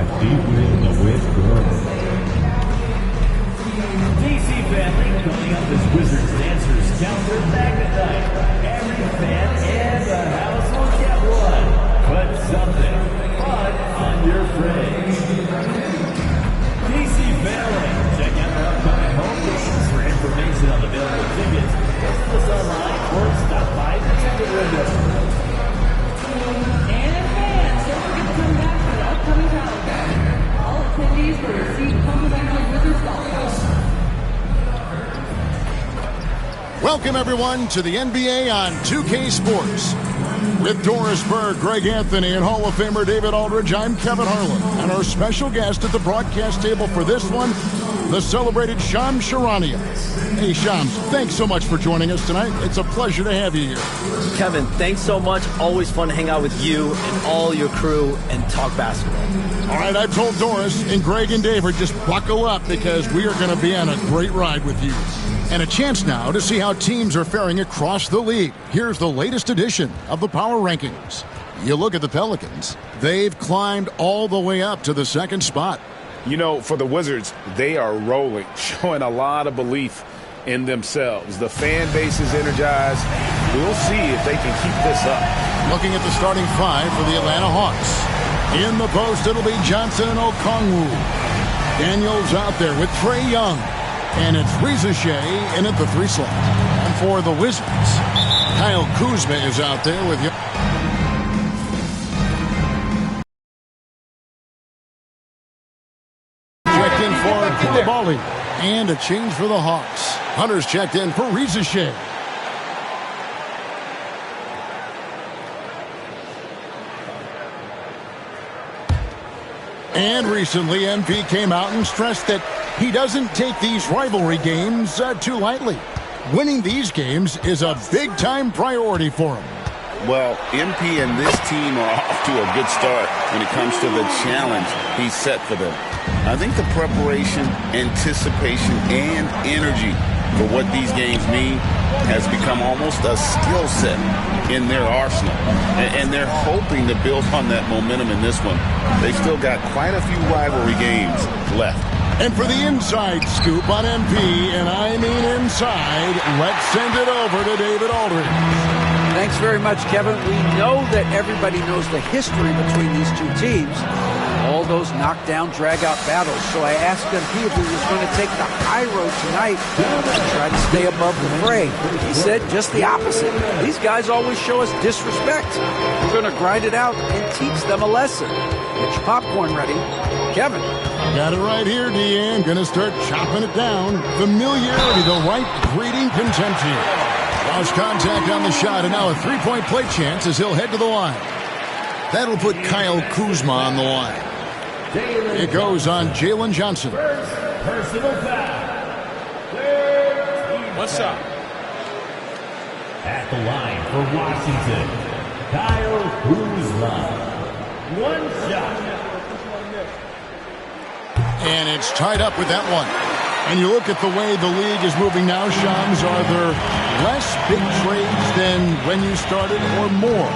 by D-Win with Girls. DC family coming up as Wizards dancers count their back tonight. Every fan and the house will get one. Put something fun on your fridge. DC family, check out our upcoming home games for information on available tickets. Visit us online or stop by the ticket window. And fans, don't forget to come back for the upcoming calendar. All attendees will receive complimentary Wizards golf balls. Welcome, everyone, to the NBA on 2K Sports. With Doris Burke, Greg Anthony, and Hall of Famer David Aldridge, I'm Kevin Harlan. And our special guest at the broadcast table for this one, the celebrated Shams Charania. Hey, Shams, thanks so much for joining us tonight. It's a pleasure to have you here. Kevin, thanks so much. Always fun to hang out with you and all your crew and talk basketball. All right, I've told Doris and Greg and David, just buckle up because we are going to be on a great ride with you. And a chance now to see how teams are faring across the league. Here's the latest edition of the Power Rankings. You look at the Pelicans. They've climbed all the way up to the second spot. You know, for the Wizards, they are rolling, showing a lot of belief in themselves. The fan base is energized. We'll see if they can keep this up. Looking at the starting five for the Atlanta Hawks. In the post, it'll be Johnson and Okongwu. Daniels out there with Trae Young. And it's Reza Shea in at the 3 slot. And for the Wizards, Kyle Kuzma is out there with you. Checked in for Koulibaly. And a change for the Hawks. Hunter's checked in for Reza Shea. And recently, MP came out and stressed that he doesn't take these rivalry games too lightly. Winning these games is a big-time priority for him. Well, MP and this team are off to a good start when it comes to the challenge he's set for them. I think the preparation, anticipation, and energy for what these games mean has become almost a skill set in their arsenal. And they're hoping to build on that momentum in this one. They've still got quite a few rivalry games left. And for the inside scoop on MP, and I mean inside, let's send it over to David Aldridge. Thanks very much, Kevin. We know that everybody knows the history between these two teams. All those knockdown, drag-out battles. So I asked MP if he was going to take the high road tonight and try to stay above the fray. He said just the opposite. These guys always show us disrespect. We're going to grind it out and teach them a lesson. Get your popcorn ready. Kevin. Got it right here, Deanne. Going to start chopping it down. Familiarity, the right breeding contempt here. Lost contact on the shot, and now a three-point play chance as he'll head to the line. That'll put Kyle Kuzma on the line. It goes on Jalen Johnson. Personal foul. What's up? At the line for Washington, Kyle Kuzma. One shot. And it's tied up with that one. And you look at the way the league is moving now, Shams, are there less big trades than when you started or more?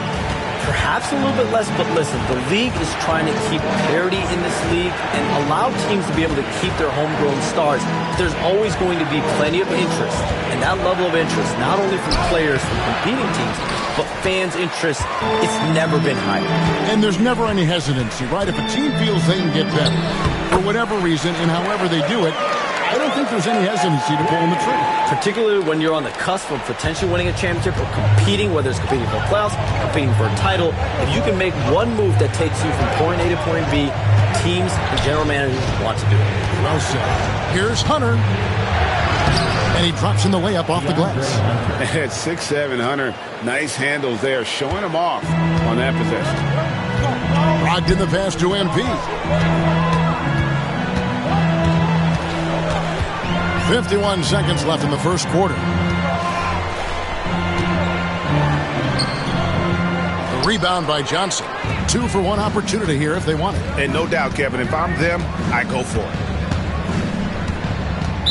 Perhaps a little bit less, but listen, the league is trying to keep parity in this league and allow teams to be able to keep their homegrown stars. There's always going to be plenty of interest, and that level of interest, not only from players from competing teams, but fans' interest, it's never been higher. And there's never any hesitancy, right? If a team feels they can get better, for whatever reason, and however they do it, I don't think there's any hesitancy to pulling the trigger. Particularly when you're on the cusp of potentially winning a championship or competing, whether it's competing for playoffs, competing for a title. If you can make one move that takes you from point A to point B, teams and general managers want to do it. Well said. Here's Hunter. And he drops in the layup off the glass. At 6'7", Hunter, nice handles there, showing him off on that possession. Rocked in the pass to MP. 51 seconds left in the first quarter. The rebound by Johnson. 2 for 1 opportunity here if they want it. And no doubt, Kevin, if I'm them, I go for it.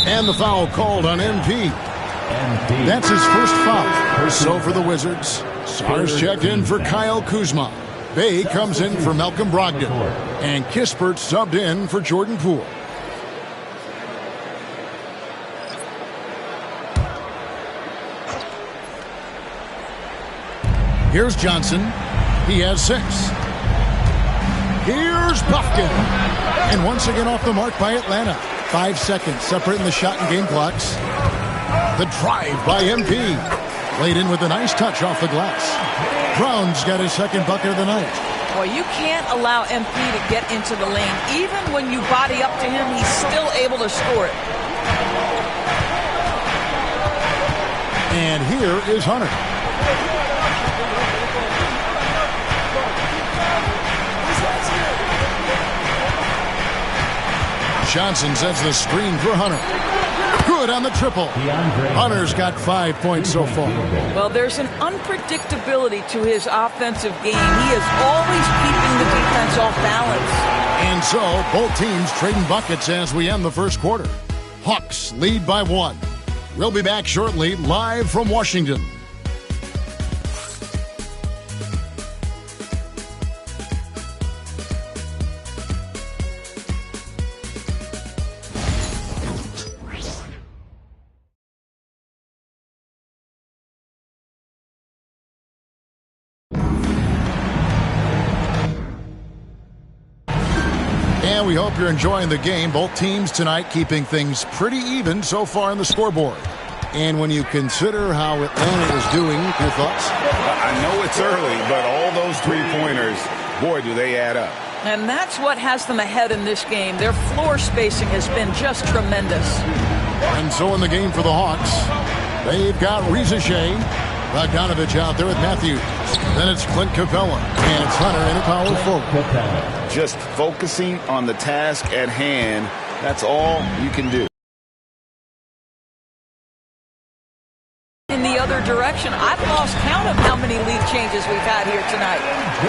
And the foul called on MP. That's his first foul. So for the Wizards, Sars checked in for Kyle Kuzma. Bay comes in for Malcolm Brogdon. And Kispert subbed in for Jordan Poole. Here's Johnson. He has 6. Here's Buffkin. And once again off the mark by Atlanta. 5 seconds separating the shot and game clocks. The drive by MP. Laid in with a nice touch off the glass. Brown's got his second bucket of the night. Well, you can't allow MP to get into the lane. Even when you body up to him, he's still able to score it. And here is Hunter. Johnson sets the screen for Hunter. Good on the triple. Hunter's got 5 points so far. Well, there's an unpredictability to his offensive game. He is always keeping the defense off balance. And so, both teams trading buckets as we end the first quarter. Hawks lead by 1. We'll be back shortly, live from Washington. And we hope you're enjoying the game. Both teams tonight keeping things pretty even so far on the scoreboard. And when you consider how Atlanta is doing, your thoughts? I know it's early, but all those three-pointers, boy, do they add up. And that's what has them ahead in this game. Their floor spacing has been just tremendous. And so in the game for the Hawks, they've got Rizache, Bogdanovich out there with Matthews. Then it's Clint Capella, and it's Hunter in a power forward. Just focusing on the task at hand, that's all you can do. In the other direction, I've lost count of how many lead changes we've had here tonight.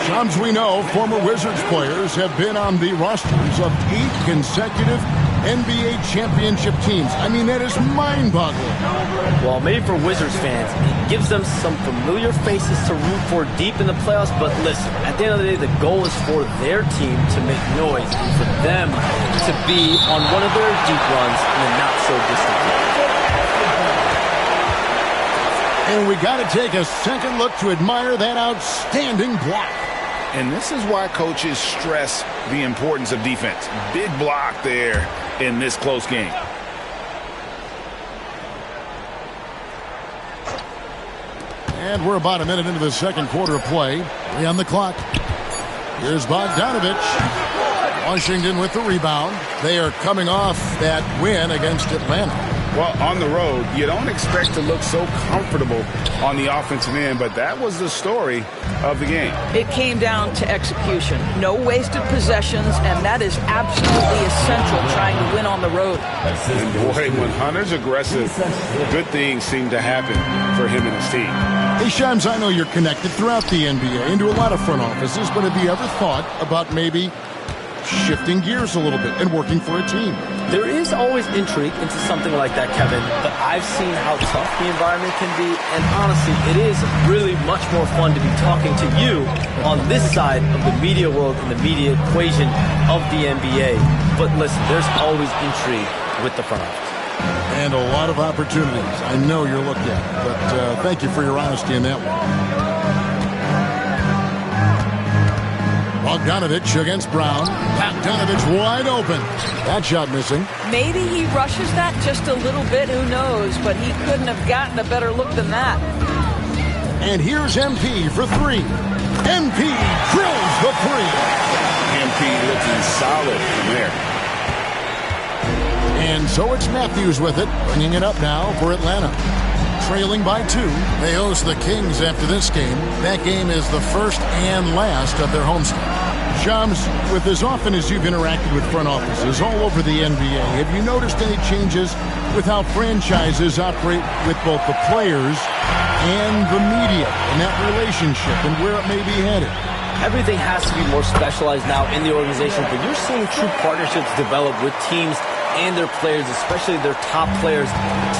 Some we know, former Wizards players have been on the rosters of 8 consecutive NBA championship teams. I mean, that is mind-boggling. Well, maybe for Wizards fans, it gives them some familiar faces to root for deep in the playoffs. But listen, at the end of the day, the goal is for their team to make noise and for them to be on one of their deep runs in the not-so-distant future. And we got to take a second look to admire that outstanding block. And this is why coaches stress the importance of defense. Big block there in this close game. And we're about a minute into the second quarter of play. 3 on the clock. Here's Bogdanovich. Washington with the rebound. They are coming off that win against Atlanta. Well, on the road, you don't expect to look so comfortable on the offensive end, but that was the story of the game. It came down to execution. No wasted possessions, and that is absolutely essential trying to win on the road. And boy, when Hunter's aggressive, good things seem to happen for him and his team. Hey, Shams, I know you're connected throughout the NBA into a lot of front offices, but have you ever thought about maybe shifting gears a little bit and working for a team? There is always intrigue into something like that, Kevin, but I've seen how tough the environment can be, and honestly, it is really much more fun to be talking to you on this side of the media world and the media equation of the NBA. But listen, there's always intrigue with the front office. And a lot of opportunities. I know you're looked at, but thank you for your honesty in that one. Bogdanovich against Brown. Bogdanovich wide open. That shot missing. Maybe he rushes that just a little bit, who knows, but he couldn't have gotten a better look than that. And here's MP for 3. MP drills the 3. MP looking solid from there. And so it's Matthews with it, bringing it up now for Atlanta. Trailing by 2. They host the Kings after this game. That game is the first and last of their homestand. Shams, with as often as you've interacted with front offices all over the NBA, have you noticed any changes with how franchises operate with both the players and the media and that relationship and where it may be headed? Everything has to be more specialized now in the organization, but you're seeing true partnerships develop with teams and their players, especially their top players.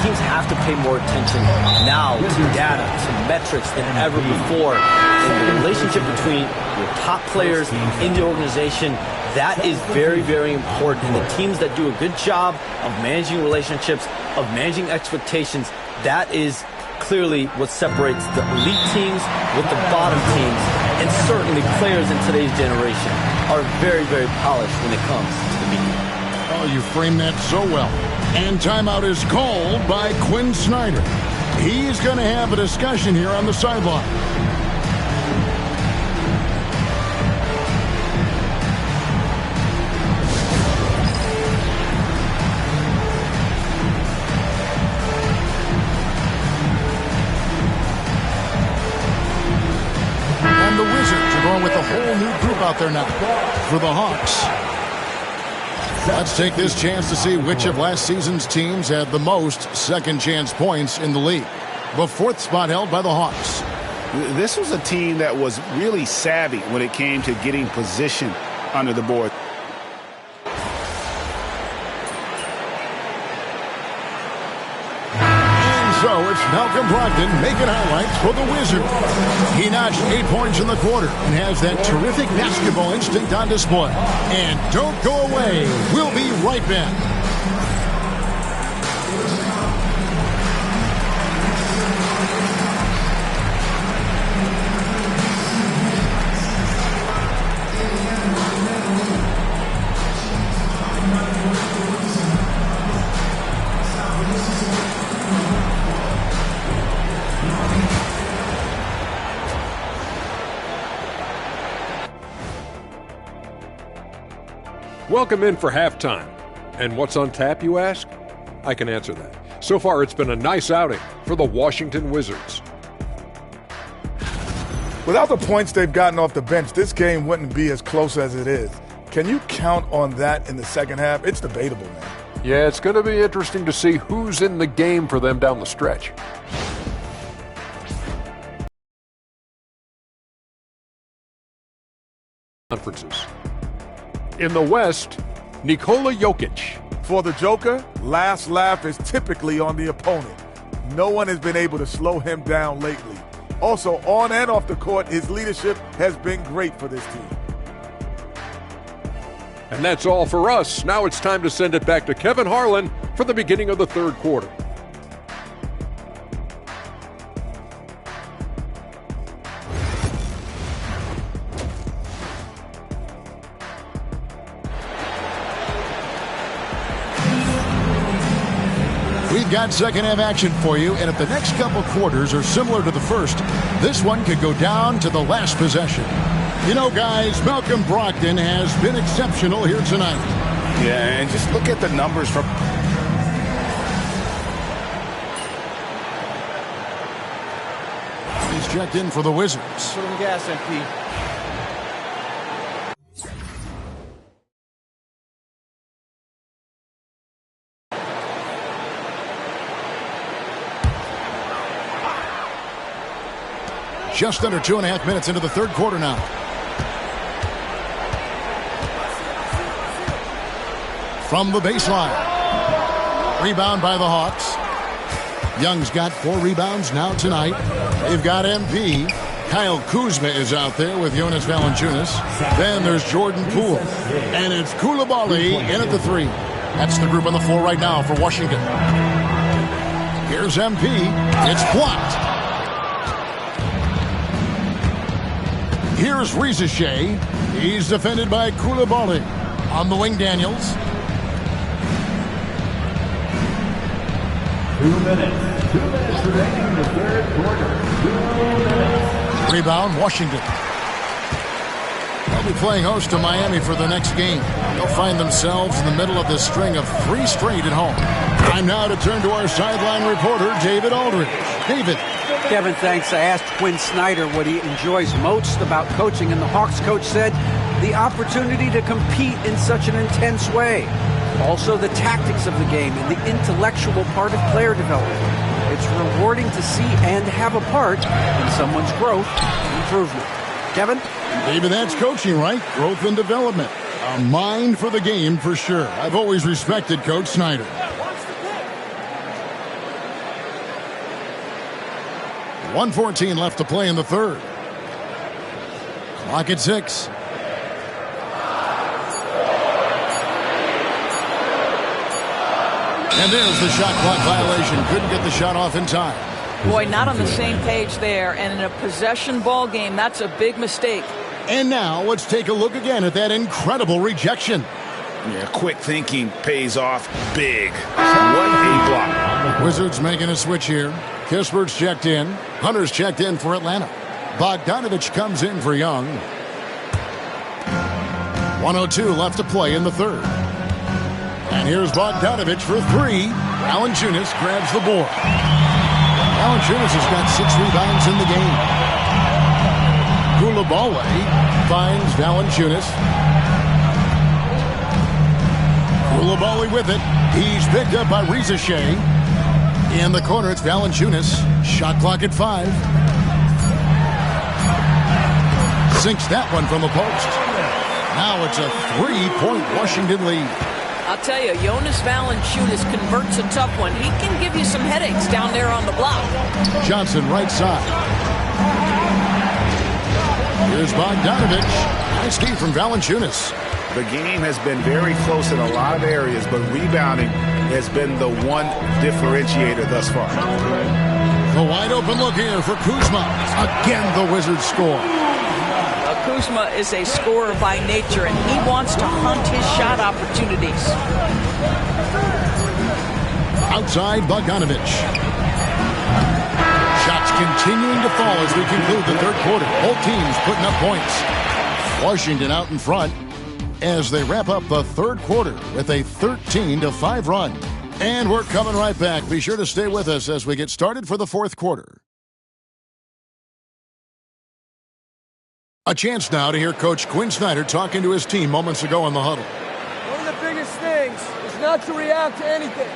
Teams have to pay more attention now to data, to metrics than ever before. And the relationship between your top players in the organization, That is very, very important. And the teams that do a good job of managing relationships, of managing expectations, that is clearly what separates the elite teams with the bottom teams. And certainly players in today's generation are very, very polished when it comes to the media. Oh, you framed that so well. And timeout is called by Quinn Snyder. He's going to have a discussion here on the sideline. And the Wizards are going with a whole new group out there now for the Hawks. Let's take this chance to see which of last season's teams had the most second chance points in the league. The fourth spot held by the Hawks. This was a team that was really savvy when it came to getting position under the board. So it's Malcolm Brogdon making highlights for the Wizards. He notched 8 points in the quarter and has that terrific basketball instinct on display. And don't go away. We'll be right back. Welcome in for halftime. And what's on tap, you ask? I can answer that. So far, it's been a nice outing for the Washington Wizards. Without the points they've gotten off the bench, this game wouldn't be as close as it is. Can you count on that in the second half? It's debatable, man. Yeah, it's going to be interesting to see who's in the game for them down the stretch. Conferences. In the West, Nikola Jokic. For the Joker, last laugh is typically on the opponent. No one has been able to slow him down lately. Also, on and off the court, his leadership has been great for this team. And that's all for us. Now it's time to send it back to Kevin Harlan for the beginning of the third quarter. We've got second half action for you, and if the next couple quarters are similar to the first, this one could go down to the last possession. You know, guys, Malcolm Brogdon has been exceptional here tonight. Yeah, and just look at the numbers from... He's checked in for the Wizards. Put on the gas, MP. Just under 2.5 minutes into the third quarter now. From the baseline. Rebound by the Hawks. Young's got 4 rebounds now tonight. They've got MP. Kyle Kuzma is out there with Jonas Valanciunas. Then there's Jordan Poole. And it's Coulibaly in at the 3. That's the group on the floor right now for Washington. Here's MP. It's blocked. Here's Rizachet. He's defended by Coulibaly. On the wing, Daniels. 2 minutes. 2 minutes remaining in the third quarter. 2 minutes. Rebound, Washington. They'll be playing host to Miami for the next game. They'll find themselves in the middle of this string of 3 straight at home. Time now to turn to our sideline reporter, David Aldridge. David. Kevin, thanks. I asked Quinn Snyder what he enjoys most about coaching, and the Hawks coach said the opportunity to compete in such an intense way. Also, the tactics of the game and the intellectual part of player development. It's rewarding to see and have a part in someone's growth and improvement. Kevin? David, that's coaching, right? Growth and development. A mind for the game for sure. I've always respected Coach Snyder. .114 left to play in the third. Clock at 6. And there's the shot clock violation. Couldn't get the shot off in time. Boy, not on the same page there. And in a possession ball game, that's a big mistake. And now let's take a look again at that incredible rejection. Yeah, quick thinking pays off big. What a block. Wizards making a switch here. Kispert's checked in. Hunter's checked in for Atlanta. Bogdanovich comes in for Young. 1:02 left to play in the third. And here's Bogdanovich for three. Valanciunas grabs the board. Valanciunas has got 6 rebounds in the game. Coulibaly finds Valanciunas. Coulibaly with it. He's picked up by Reza Shea. In the corner, it's Valanciunas. Shot clock at 5. Sinks that one from the post. Now it's a 3-point Washington lead. I'll tell you, Jonas Valanciunas converts a tough one. He can give you some headaches down there on the block. Johnson right side. Here's Bogdanovich. Nice key from Valanciunas. The game has been very close in a lot of areas, but rebounding has been the one differentiator thus far. The wide open look here for Kuzma. Again, the Wizards score. Kuzma is a scorer by nature, and he wants to hunt his shot opportunities. Outside, Bogdanovich. Shots continuing to fall as we conclude the third quarter. Both teams putting up points. Washington out in front as they wrap up the third quarter with a 13-5 run. And we're coming right back. Be sure to stay with us as we get started for the fourth quarter. A chance now to hear Coach Quinn Snyder talking to his team moments ago in the huddle. One of the biggest things is not to react to anything.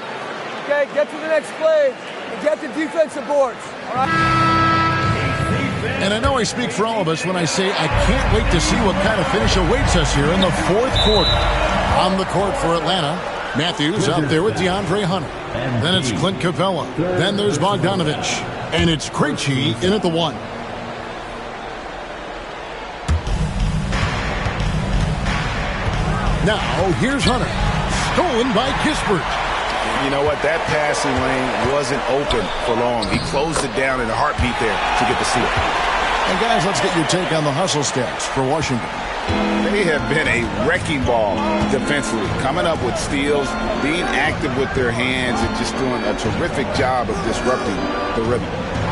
Okay, get to the next play and get the defensive boards. All right? And I know I speak for all of us when I say I can't wait to see what kind of finish awaits us here in the fourth quarter. On the court for Atlanta, Matthews out there with DeAndre Hunter. Then it's Clint Capella. Then there's Bogdanovich. And it's Krejci in at the 1. Now, here's Hunter. Stolen by Kispert. You know what? That passing lane wasn't open for long. He closed it down in a heartbeat there to get the steal. And guys, let's get your take on the hustle stats for Washington. They have been a wrecking ball defensively, coming up with steals, being active with their hands, and just doing a terrific job of disrupting the rhythm.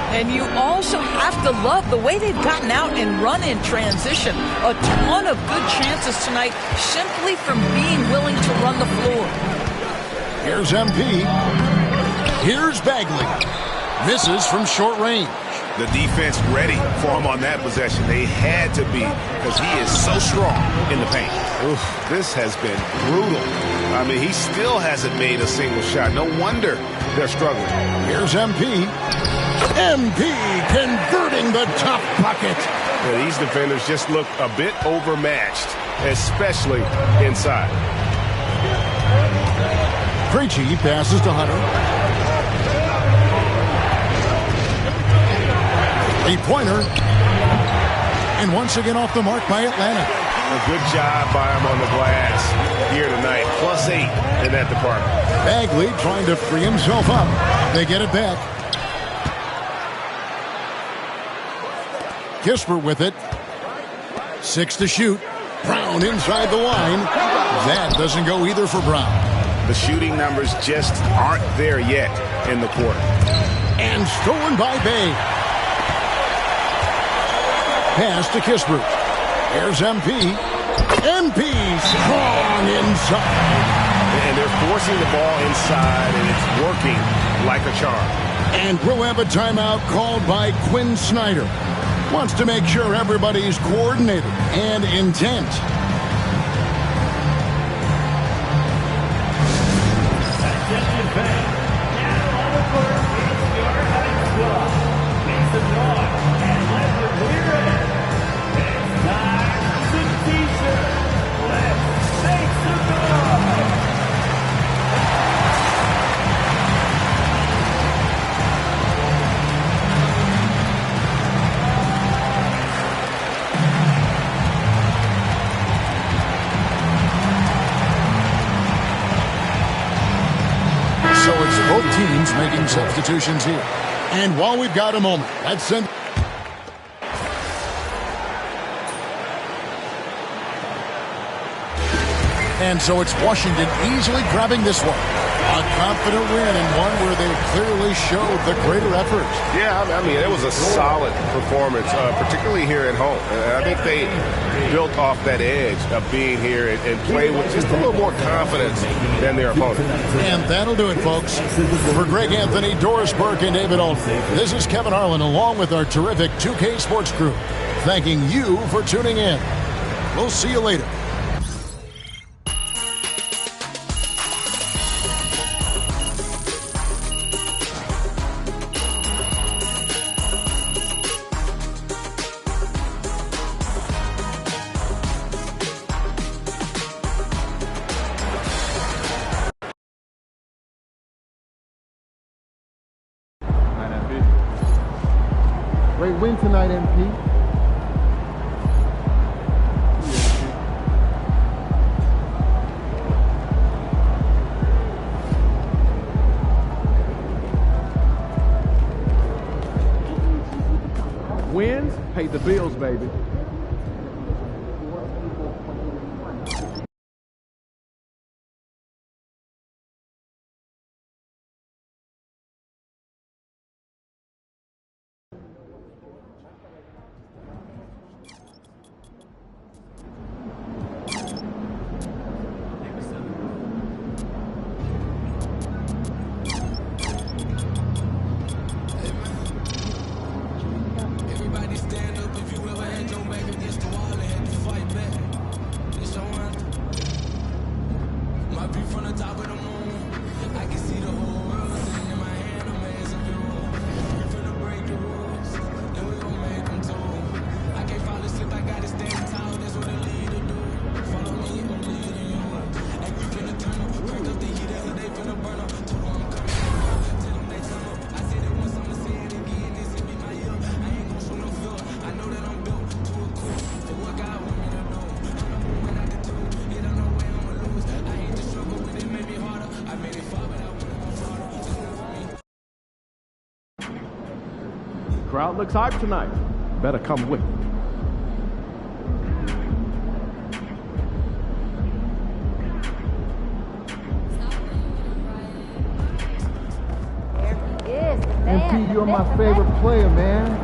And you also have to love the way they've gotten out and run in transition. A ton of good chances tonight simply from being willing to run the floor. Here's MP. Here's Bagley. Misses from short range. The defense ready for him on that possession. They had to be because he is so strong in the paint. Oof, this has been brutal. I mean, he still hasn't made a single shot. No wonder they're struggling. Here's MP. MP converting the top bucket. Yeah, these defenders just look a bit overmatched, especially inside. Krejci passes to Hunter. Three-pointer. And once again off the mark by Atlanta. A good job by him on the glass here tonight. +8 in that department. Bagley trying to free himself up. They get it back. Kispert with it. 6 to shoot. Brown inside the line. That doesn't go either for Brown. The shooting numbers just aren't there yet in the quarter. And stolen by Bay. Pass to Kispert. Here's MP. MP strong inside. And they're forcing the ball inside, and it's working like a charm. And we'll have a timeout called by Quinn Snyder. Wants to make sure everybody's coordinated and intent. Both teams making substitutions here. And while we've got a moment, let's send... And so it's Washington easily grabbing this one. A confident win and one where they clearly showed the greater effort. Yeah, I mean, it was a solid performance, particularly here at home. And I think they built off that edge of being here and play with just a little more confidence than their opponent. And that'll do it, folks. For Greg Anthony, Doris Burke, and David Aldridge, this is Kevin Harlan along with our terrific 2K Sports crew, thanking you for tuning in. We'll see you later. Great win tonight, MP. Wins pay the bills, baby. Crowd looks hype tonight. Better come with me. MP, you're my favorite player, man.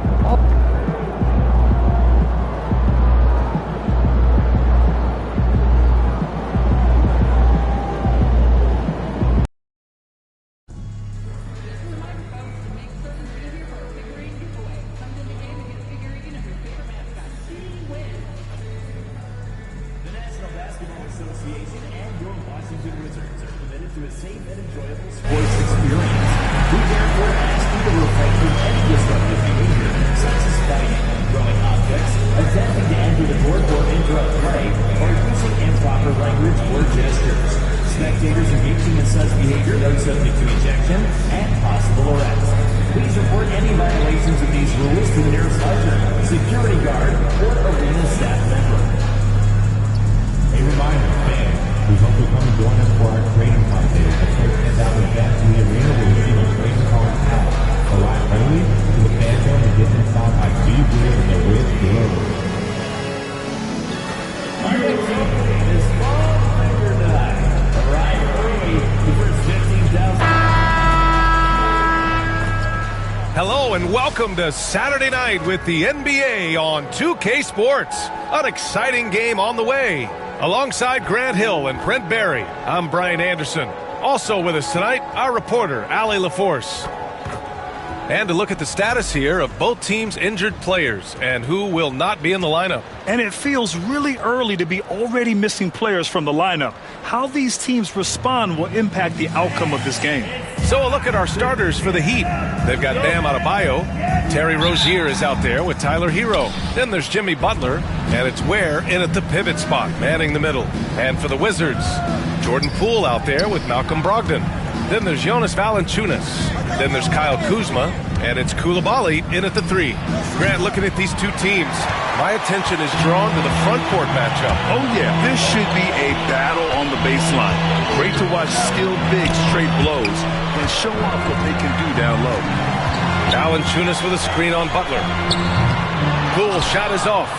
Association and your Washington Wizards are committed to a safe and enjoyable sports experience. We therefore ask you to refrain from any disruptive behavior, such as fighting, throwing objects, attempting to enter the court or interrupt play, or using improper language or gestures. Spectators engaging in such behavior are subject to ejection and possible arrest. Please report any violations of these rules to the nearest usher, security guard, or arena staff member. A reminder, fans, please also come and join us for our training contest. The first 10,000 fans in the arena will receive a training card out. Arrive early to the fan zone and get inside by Steve Greer and the Red Glove. Our next game is Fall Finger Night. Arrive early. The first 15,000. Hello and welcome to Saturday night with the NBA on 2K Sports. An exciting game on the way. Alongside Grant Hill and Brent Barry, I'm Brian Anderson. Also with us tonight, our reporter, Allie LaForce. And to look at the status here of both teams' injured players and who will not be in the lineup. And it feels really early to be already missing players from the lineup. How these teams respond will impact the outcome of this game. So a look at our starters for the Heat. They've got Bam Adebayo. Terry Rozier is out there with Tyler Hero. Then there's Jimmy Butler. And it's Ware in at the pivot spot, manning the middle. And for the Wizards, Jordan Poole out there with Malcolm Brogdon. Then there's Jonas Valanciunas. Then there's Kyle Kuzma. And it's Koulibaly in at the 3. Grant, looking at these two teams, my attention is drawn to the front court matchup. Oh, yeah. This should be a battle on along the baseline. Great to watch skilled big straight blows and show off what they can do down low. Valanciunas with a screen on Butler. Poole shot is off.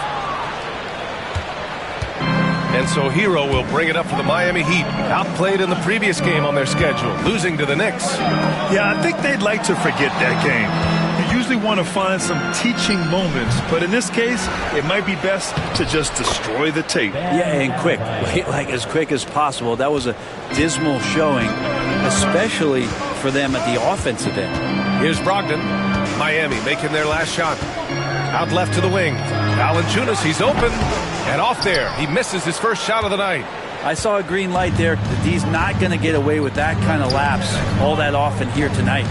And so Hero will bring it up for the Miami Heat. Outplayed in the previous game on their schedule, losing to the Knicks. Yeah, I think they'd like to forget that game. You usually want to find some teaching moments, but in this case, it might be best to just destroy the tape. Yeah, and quick. Like as quick as possible. That was a dismal showing, especially for them at the offensive end. Here's Brogdon. Miami making their last shot. Out left to the wing. Valanciunas, he's open. And off there. He misses his first shot of the night. I saw a green light there. He's not going to get away with that kind of lapse all that often here tonight.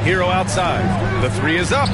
Hero outside. The three is up.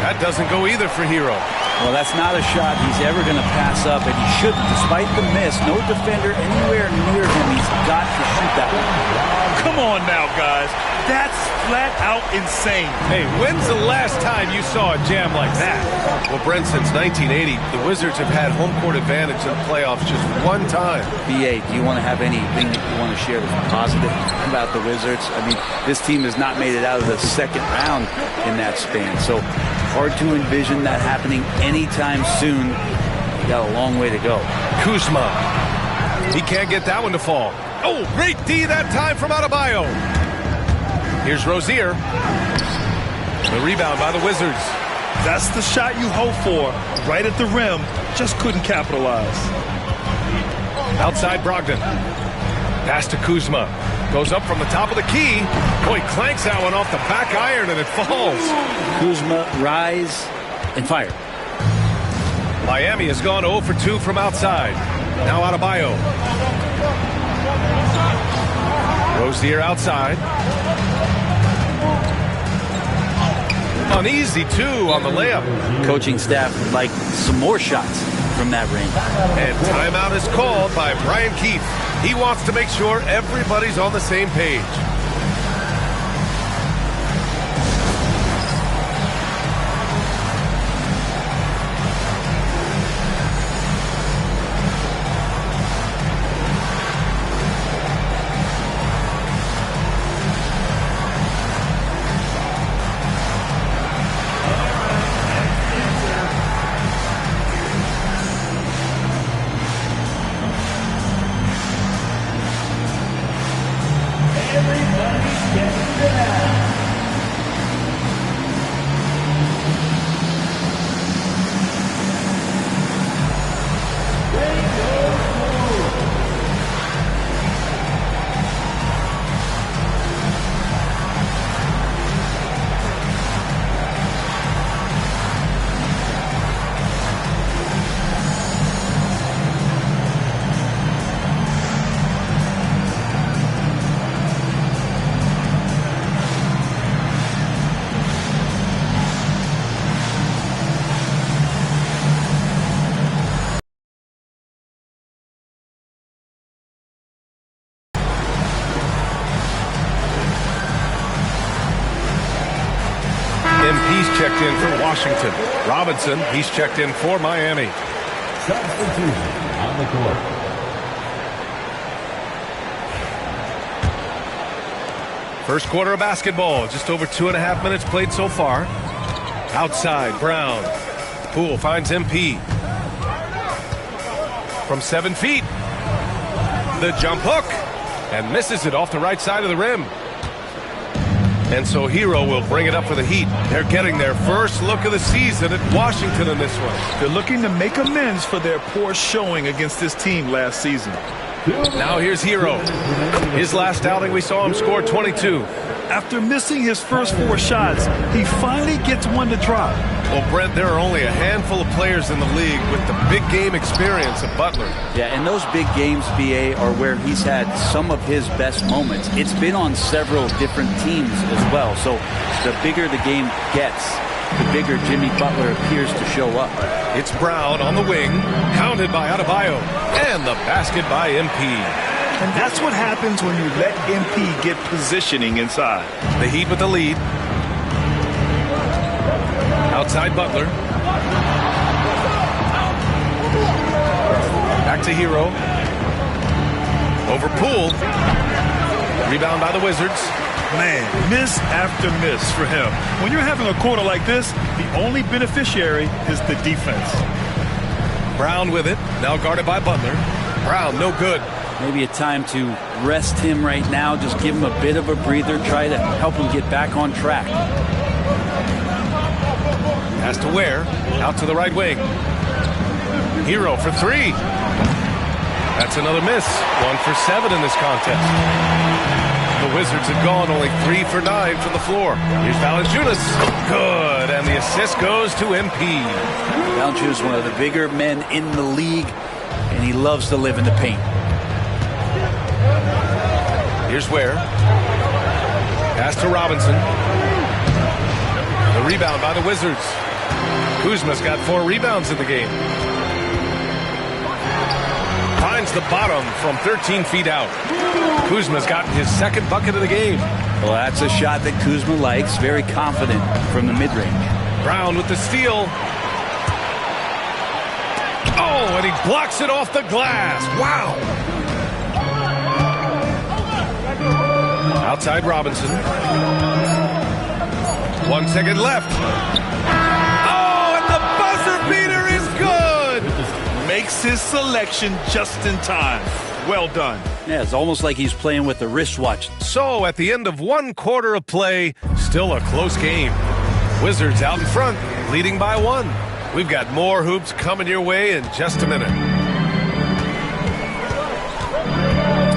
That doesn't go either for Hero. Well, that's not a shot he's ever going to pass up, and he shouldn't. Despite the miss, no defender anywhere near him. He's got to shoot that one. Come on now, guys. That's flat out insane. Hey, when's the last time you saw a jam like that? Well, Brent, since 1980, the Wizards have had home court advantage in the playoffs just one time. B.A., do you want to have anything that you want to share that's positive about the Wizards? I mean, this team has not made it out of the second round in that span, so hard to envision that happening anytime soon. You got a long way to go. Kuzma. He can't get that one to fall. Oh, great D that time from Adebayo. Here's Rozier. The rebound by the Wizards. That's the shot you hope for. Right at the rim. Just couldn't capitalize. Outside Brogdon. Pass to Kuzma. Goes up from the top of the key. Boy, clanks that one off the back iron and it falls. Kuzma, rise and fire. Miami has gone 0 for 2 from outside. Now Adebayo. Rozier outside. Uneasy, too, on the layup. Coaching staff would like some more shots from that range. And timeout is called by Brian Keefe. He wants to make sure everybody's on the same page. MP's checked in for Washington. Robinson, he's checked in for Miami. Substitution on the court. First quarter of basketball. Just over 2.5 minutes played so far. Outside, Brown. Poole finds MP. From 7 feet. The jump hook. And misses it off the right side of the rim. And so Hero will bring it up for the Heat. They're getting their first look of the season at Washington in this one. They're looking to make amends for their poor showing against this team last season. Now here's Hero. His last outing, we saw him score 22. After missing his first 4 shots, he finally gets one to drop. Well, Brent, there are only a handful of players in the league with the big game experience of Butler. Yeah, and those big games, BA, are where he's had some of his best moments. It's been on several different teams as well. So the bigger the game gets, the bigger Jimmy Butler appears to show up. It's Brown on the wing, counted by Adebayo, and the basket by MP. And that's what happens when you let MP get positioning inside. The Heat with the lead. Outside Butler. to Hero. Over Poole. Rebound by the Wizards. Man, miss after miss for him. When you're having a quarter like this, the only beneficiary is the defense. Brown with it. Now guarded by Butler. Brown, no good. Maybe a time to rest him right now. Just give him a bit of a breather. Try to help him get back on track. Has to Ware. Out to the right wing. Hero for three. That's another miss. 1 for 7 in this contest. The Wizards have gone only 3 for 9 from the floor. Here's Valanciunas. Good. And the assist goes to MP. Valanciunas is one of the bigger men in the league, and he loves to live in the paint. Here's Ware. Pass to Robinson. The rebound by the Wizards. Kuzma's got 4 rebounds in the game. Finds the bottom from 13 feet out. Kuzma's gotten his second bucket of the game. Well, that's a shot that Kuzma likes. Very confident from the mid-range. Brown with the steal. Oh, and he blocks it off the glass. Wow. Outside Robinson. 1 second left. Oh, and the buzzer beater is good. Makes his selection just in time. Well done. Yeah, it's almost like he's playing with a wristwatch. So at the end of 1 quarter of play, still a close game. Wizards out in front, leading by 1. We've got more hoops coming your way in just a minute.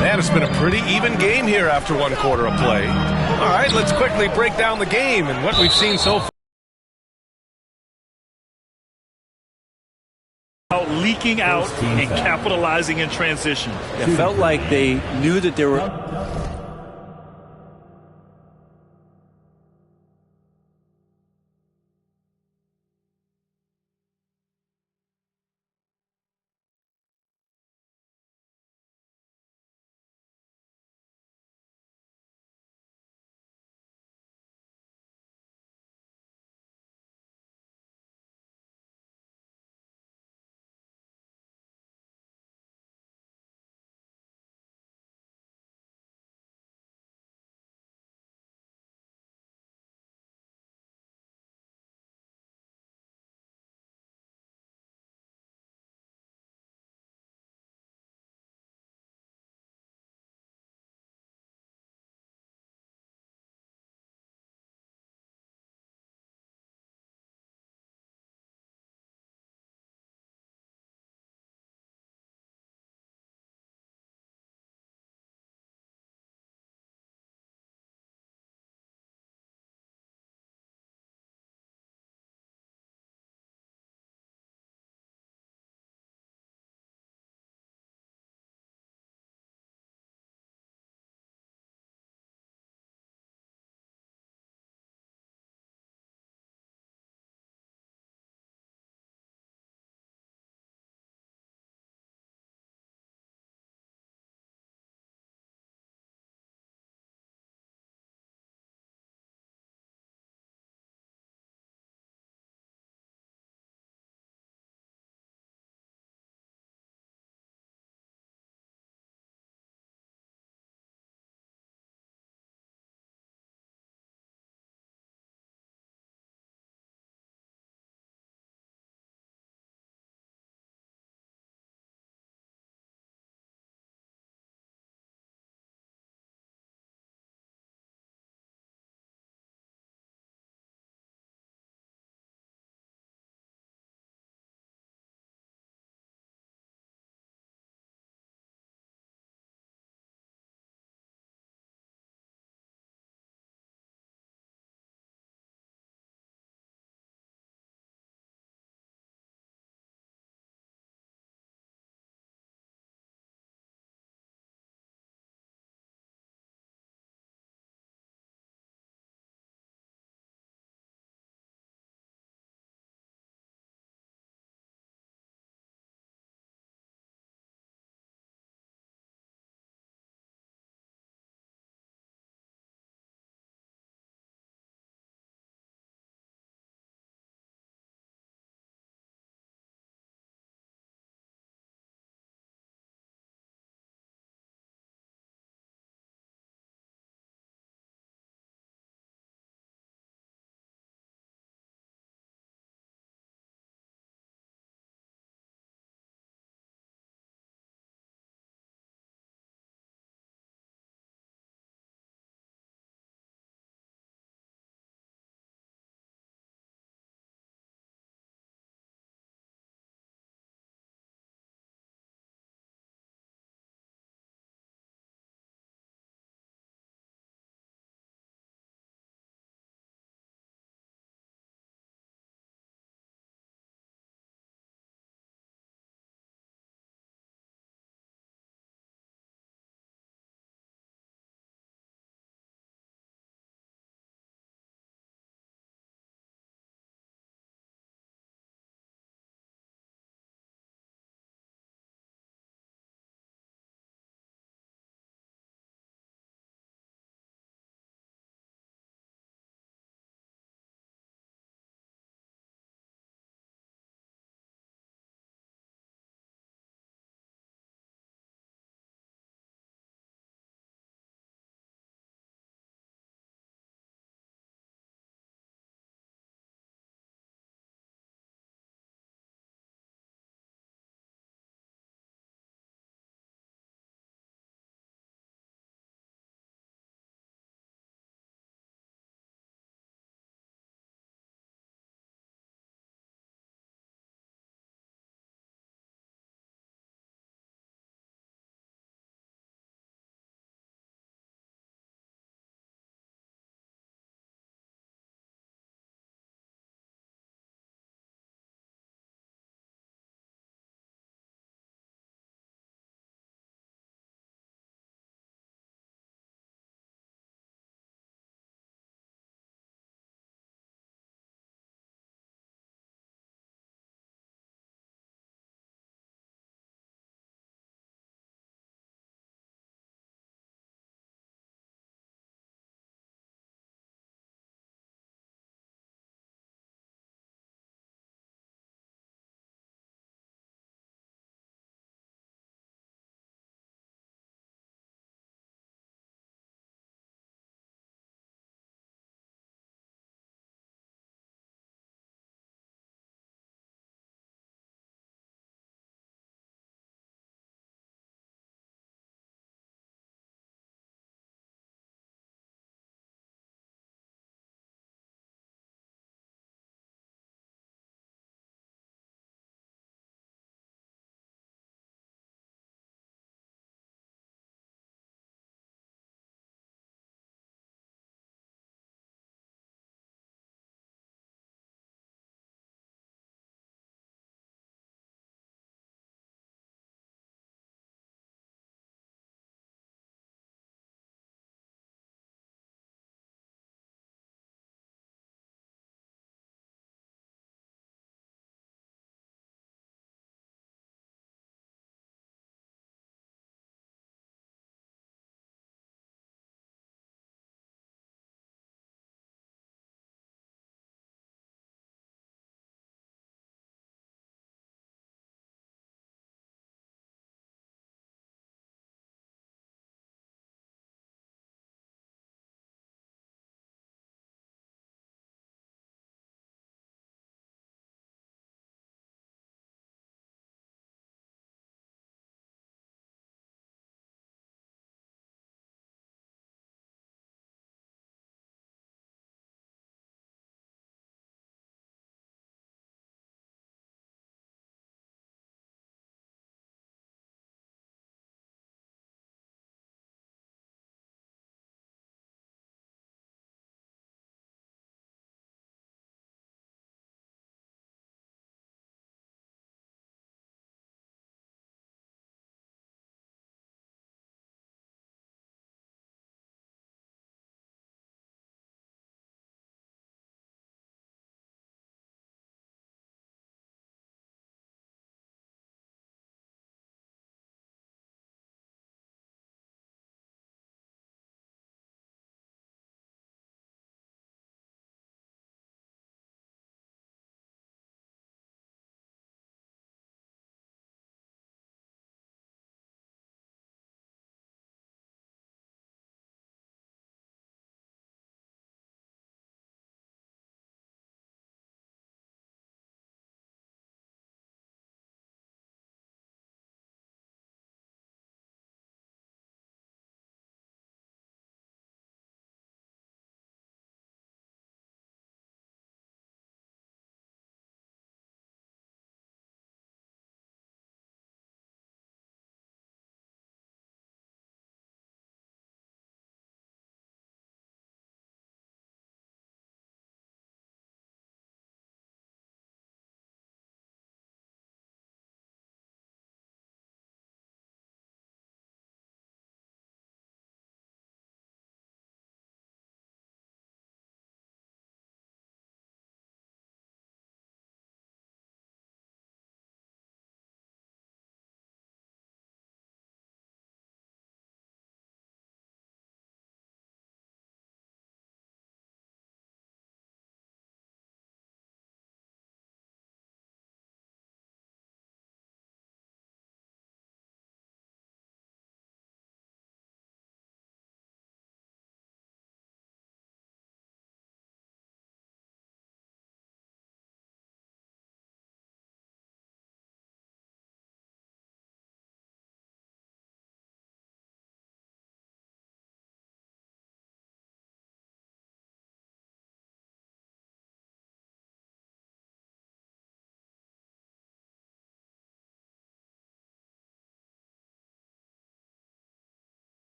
Man, it's been a pretty even game here after 1 quarter of play. All right, let's quickly break down the game and what we've seen so far. Leaking out and capitalizing in transition. It felt like they knew that there were